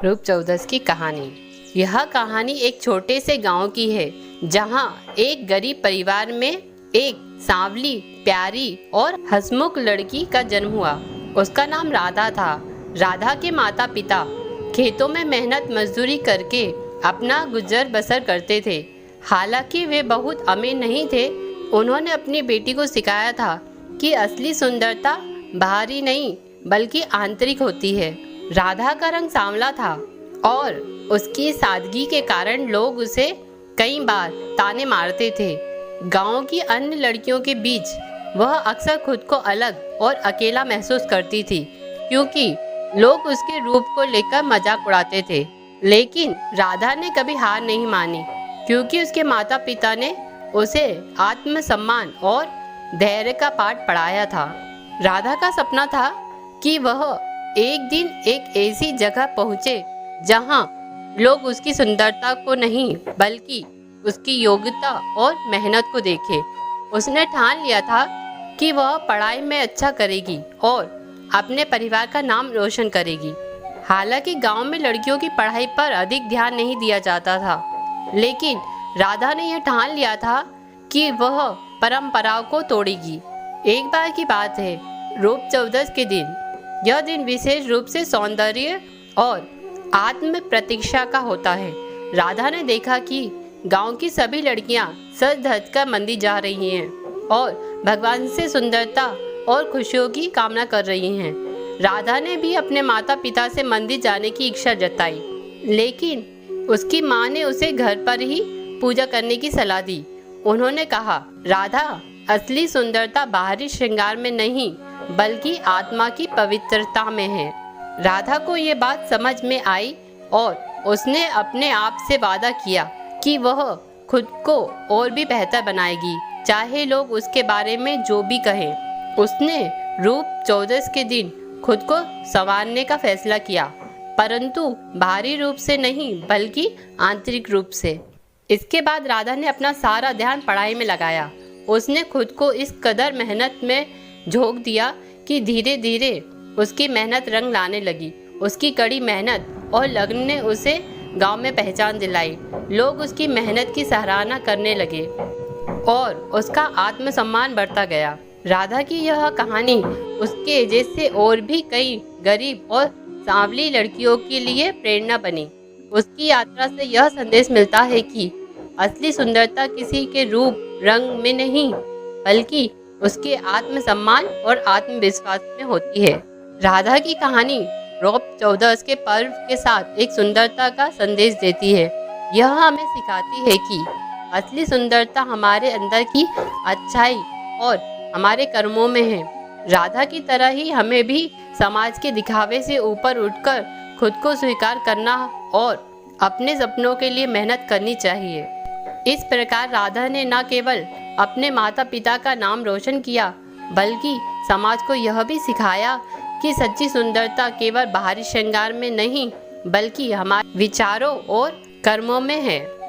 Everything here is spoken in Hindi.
रूप चौदस की कहानी। यह कहानी एक छोटे से गांव की है जहां एक गरीब परिवार में एक सांवली, प्यारी और हंसमुख लड़की का जन्म हुआ। उसका नाम राधा था। राधा के माता पिता खेतों में मेहनत मजदूरी करके अपना गुजर बसर करते थे। हालांकि वे बहुत अमीर नहीं थे। उन्होंने अपनी बेटी को सिखाया था कि असली सुंदरता बाहरी नहीं बल्कि आंतरिक होती है। राधा का रंग सांवला था और उसकी सादगी के कारण लोग उसे कई बार ताने मारते थे। गांव की अन्य लड़कियों के बीच वह अक्सर खुद को अलग और अकेला महसूस करती थी क्योंकि लोग उसके रूप को लेकर मजाक उड़ाते थे। लेकिन राधा ने कभी हार नहीं मानी क्योंकि उसके माता पिता ने उसे आत्मसम्मान और धैर्य का पाठ पढ़ाया था। राधा का सपना था कि वह एक दिन एक ऐसी जगह पहुँचे जहाँ लोग उसकी सुंदरता को नहीं बल्कि उसकी योग्यता और मेहनत को देखे। उसने ठान लिया था कि वह पढ़ाई में अच्छा करेगी और अपने परिवार का नाम रोशन करेगी। हालांकि गांव में लड़कियों की पढ़ाई पर अधिक ध्यान नहीं दिया जाता था, लेकिन राधा ने यह ठान लिया था कि वह परंपराओं को तोड़ेगी। एक बार की बात है, रूप चौदस के दिन। यह दिन विशेष रूप से सौंदर्य और आत्म प्रतीक्षा का होता है। राधा ने देखा कि गांव की सभी लड़कियां सज धज कर मंदिर जा रही हैं और भगवान से सुंदरता और खुशियों की कामना कर रही हैं। राधा ने भी अपने माता पिता से मंदिर जाने की इच्छा जताई, लेकिन उसकी माँ ने उसे घर पर ही पूजा करने की सलाह दी। उन्होंने कहा, राधा, असली सुंदरता बाहरी श्रृंगार में नहीं बल्कि आत्मा की पवित्रता में है। राधा को ये बात समझ में आई और उसने अपने आप से वादा किया कि वह खुद को और भी बेहतर बनाएगी, चाहे लोग उसके बारे में जो भी कहें। उसने रूप चौदस के दिन खुद को संवारने का फैसला किया, परंतु बाहरी रूप से नहीं बल्कि आंतरिक रूप से। इसके बाद राधा ने अपना सारा ध्यान पढ़ाई में लगाया। उसने खुद को इस कदर मेहनत में झोंक दिया कि धीरे धीरे उसकी मेहनत रंग लाने लगी। उसकी कड़ी मेहनत और लगन ने उसे गांव में पहचान दिलाई। लोग उसकी मेहनत की सराहना करने लगे और उसका आत्मसम्मान बढ़ता गया। राधा की यह कहानी उसके जैसे और भी कई गरीब और सांवली लड़कियों के लिए प्रेरणा बनी। उसकी यात्रा से यह संदेश मिलता है कि असली सुंदरता किसी के रूप रंग में नहीं बल्कि उसके आत्मसम्मान और आत्मविश्वास में होती है। राधा की कहानी रूप चौदस के पर्व के साथ एक सुंदरता का संदेश देती है। यह हमें सिखाती है कि असली सुंदरता हमारे अंदर की अच्छाई और हमारे कर्मों में है। राधा की तरह ही हमें भी समाज के दिखावे से ऊपर उठकर खुद को स्वीकार करना और अपने सपनों के लिए मेहनत करनी चाहिए। इस प्रकार राधा ने न केवल अपने माता पिता का नाम रोशन किया बल्कि समाज को यह भी सिखाया कि सच्ची सुंदरता केवल बाहरी श्रृंगार में नहीं बल्कि हमारे विचारों और कर्मों में है।